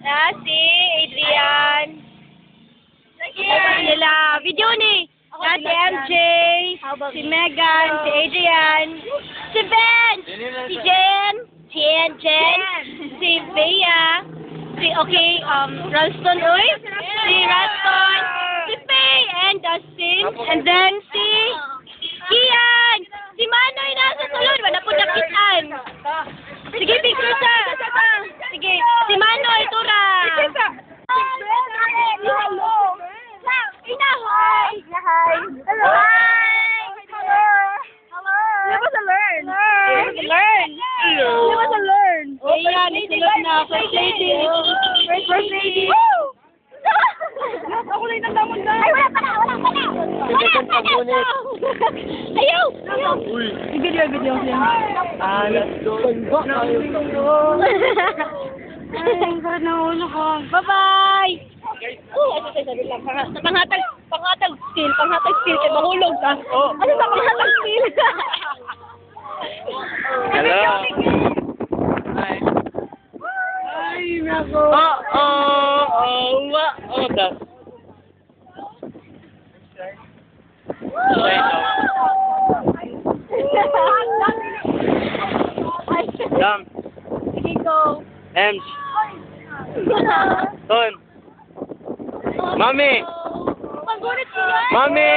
Si Adrian. Nila, video ni. Si MJ, si Megan, si Adrian, si Ben, si Jen, si Bea, si Ralston, si Ralston, si Faye, and Dustin, and then si Kian, si Manoy nasa sulod, wala po nakitaan. Sige, picture sa. Sige, si Manoy, tura. Ayan, isulot na. First lady. First lady. Ako lang nang damon na. Ay, wala pa na. Ayaw! Uy! Video siya. Let's go. Ay, sarap na ulo ko. Bye-bye! Sabi lang, panghatag skill, kaya mahulog ka. Ano sa panghatag skill? Hello. Hi. Ay, nako. Das. Jam. Sige, go. Ems. Ton. Mami. Pag-ulit ko yan. Mami.